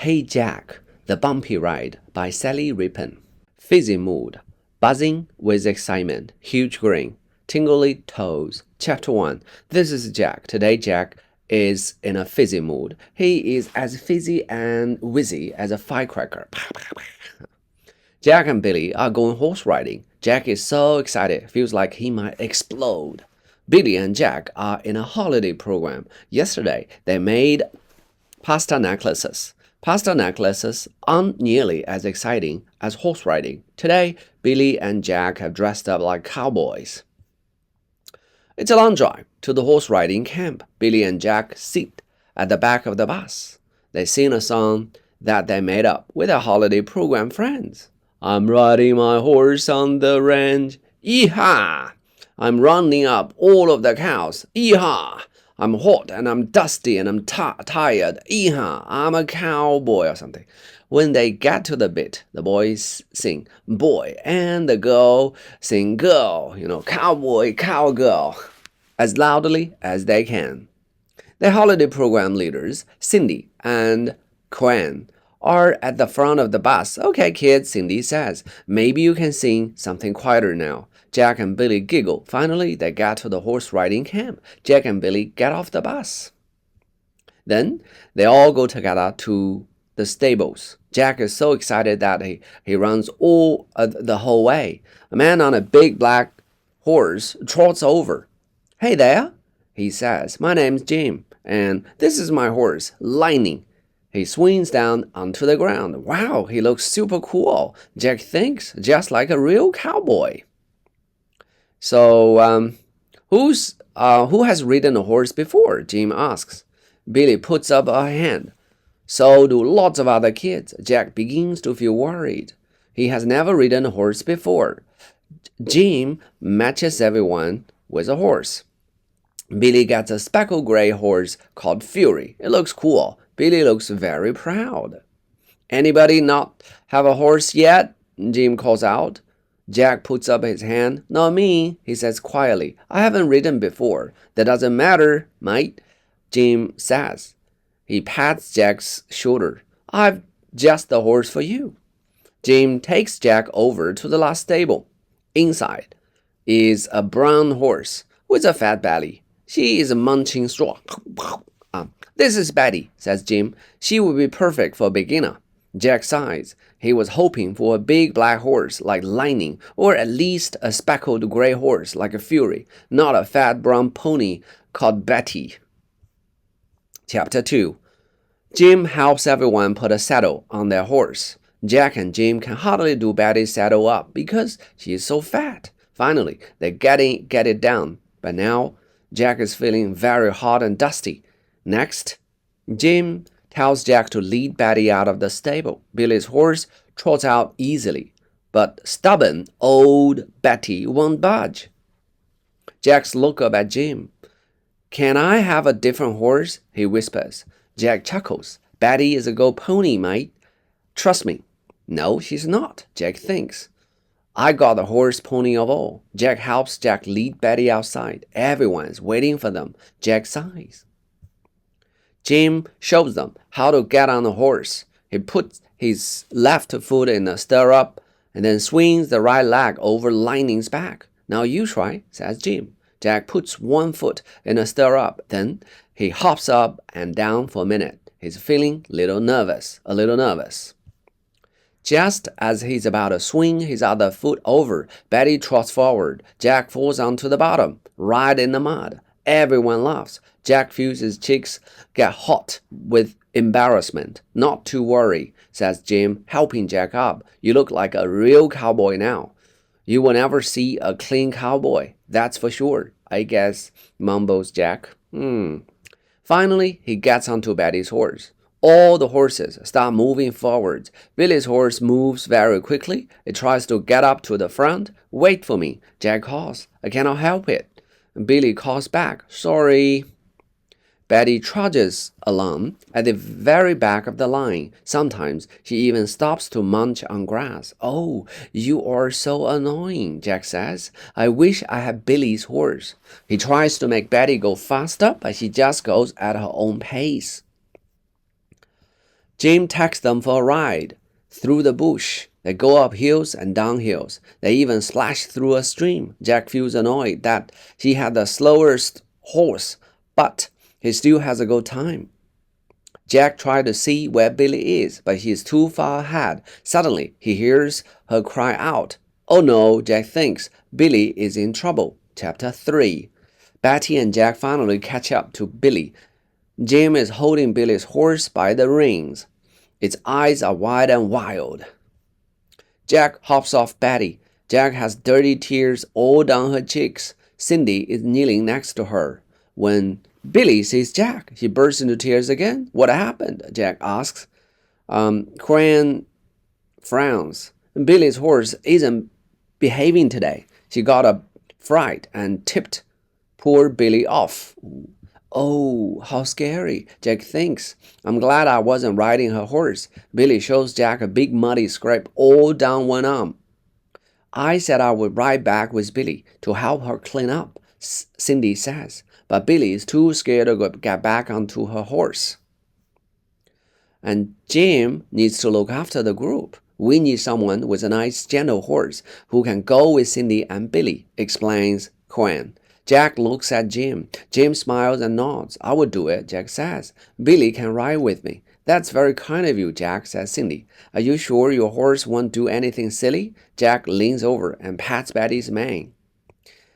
Hey Jack, The Bumpy Ride by Sally Rippon. Fizzy mood, buzzing with excitement, huge grin, tingly toes. Chapter 1. This is Jack. Today Jack is in a fizzy mood. He is as fizzy and whizzy as a firecracker. Jack and Billy are going horse riding. Jack is so excited, feels like he might explode. Billy and Jack are in a holiday program. Yesterday, they made pasta necklaces. Pasta necklaces aren't nearly as exciting as horse riding. Today, Billy and Jack have dressed up like cowboys. It's a long drive to the horse riding camp. Billy and Jack sit at the back of the bus. They sing a song that they made up with their holiday program friends. I'm riding my horse on the range. Yee-haw! I'm rounding up all of the cows. Yee-haw! I'm hot and I'm dusty and I'm tired. Yee-haw! I'm a cowboy or something. When they get to the bit, the boys sing boy and the girl sing girl. Cowboy, cowgirl, as loudly as they can. The holiday program leaders, Cindy and Quen, are at the front of the bus. Okay, kids, Cindy says. Maybe you can sing something quieter now. Jack and Billy giggle. Finally, they get to the horse riding camp. Jack and Billy get off the bus. Then, they all go together to the stables. Jack is so excited that he runs the whole way. A man on a big black horse trots over. Hey there, he says. My name's Jim, and this is my horse, Lightning. He swings down onto the ground. Wow, he looks super cool. Jack thinks, just like a real cowboy. So, who has ridden a horse before? Jim asks. Billy puts up a hand. So do lots of other kids. Jack begins to feel worried. He has never ridden a horse before. Jim matches everyone with a horse. Billy gets a speckled gray horse called Fury. It looks cool. Billy looks very proud. Anybody not have a horse yet? Jim calls out. Jack puts up his hand. Not me, he says quietly. I haven't ridden before. That doesn't matter, mate, Jim says. He pats Jack's shoulder. I've just the horse for you. Jim takes Jack over to the last stable. Inside is a brown horse with a fat belly. She is munching straw. This is Betty, says Jim. She will be perfect for a beginner. Jack sighs. He was hoping for a big black horse like Lightning, or at least a speckled gray horse like a Fury, not a fat brown pony called Betty. Chapter 2. Jim helps everyone put a saddle on their horse. Jack and Jim can hardly do Betty's saddle up because she is so fat. Finally, they get it down, but now Jack is feeling very hot and dusty. Next, Jim tells Jack to lead Betty out of the stable. Billy's horse trots out easily, but stubborn old Betty won't budge. Jack looks up at Jim. Can I have a different horse? He whispers. Jack chuckles. Betty is a good pony, mate. Trust me. No, she's not, Jack thinks. I got the horse pony of all. Jack helps Jack lead Betty outside. Everyone's waiting for them. Jack sighs. Jim shows them how to get on the horse. He puts his left foot in the stirrup and then swings the right leg over Lightning's back. Now you try, says Jim. Jack puts one foot in the stirrup. Then he hops up and down for a minute. He's feeling a little nervous. Just as he's about to swing his other foot over, Betty trots forward. Jack falls onto the bottom, right in the mud. Everyone laughs. Jack feels his cheeks get hot with embarrassment. Not to worry, says Jim, helping Jack up. You look like a real cowboy now. You will never see a clean cowboy, that's for sure, I guess, mumbles Jack. Finally, he gets onto Betty's horse. All the horses start moving forward. Billy's horse moves very quickly. It tries to get up to the front. Wait for me, Jack calls. I cannot help it. Billy calls back. Sorry. Betty trudges along at the very back of the line. Sometimes she even stops to munch on grass. Oh, you are so annoying, Jack says. I wish I had Billy's horse. He tries to make Betty go faster, but she just goes at her own pace. Jim takes them for a ride through the bush. They go up hills and down hills. They even splash through a stream. Jack feels annoyed that he had the slowest horse, but he still has a good time. Jack tries to see where Billy is, but he is too far ahead. Suddenly, he hears her cry out. Oh no, Jack thinks. Billy is in trouble. Chapter 3. Betty and Jack finally catch up to Billy. Jim is holding Billy's horse by the reins. Its eyes are wide and wild. Jack hops off Betty. Jack has dirty tears all down her cheeks. Cindy is kneeling next to her. When Billy sees Jack, he bursts into tears again. What happened? Jack asks. Cran frowns. Billy's horse isn't behaving today. She got a fright and tipped poor Billy off. Oh, how scary, Jack thinks. I'm glad I wasn't riding her horse. Billy shows Jack a big muddy scrape all down one arm. I said I would ride back with Billy to help her clean up, Cindy says, but Billy is too scared to get back onto her horse. And Jim needs to look after the group. We need someone with a nice, gentle horse who can go with Cindy and Billy, explains Quan. Jack looks at Jim. Jim smiles and nods. I will do it, Jack says. Billy can ride with me. That's very kind of you, Jack, says Cindy. Are you sure your horse won't do anything silly? Jack leans over and pats Betty's mane.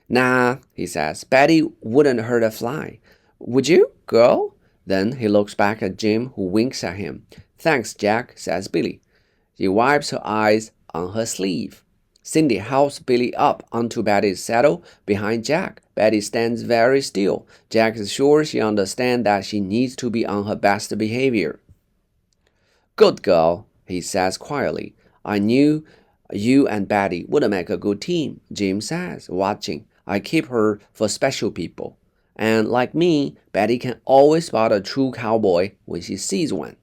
Nah, he says. Betty wouldn't hurt a fly. Would you, girl? Then he looks back at Jim, who winks at him. Thanks, Jack, says Billy. She wipes her eyes on her sleeve. Cindy helps Billy up onto Betty's saddle behind Jack. Betty stands very still. Jack is sure she understands that she needs to be on her best behavior. Good girl, he says quietly. I knew you and Betty would make a good team, Jim says, watching. I keep her for special people. And like me, Betty can always spot a true cowboy when she sees one.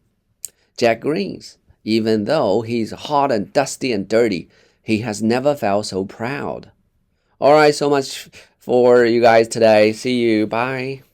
Jack grins. Even though he's hot and dusty and dirty, he has never felt so proud. All right, so much for you guys today. See you. Bye.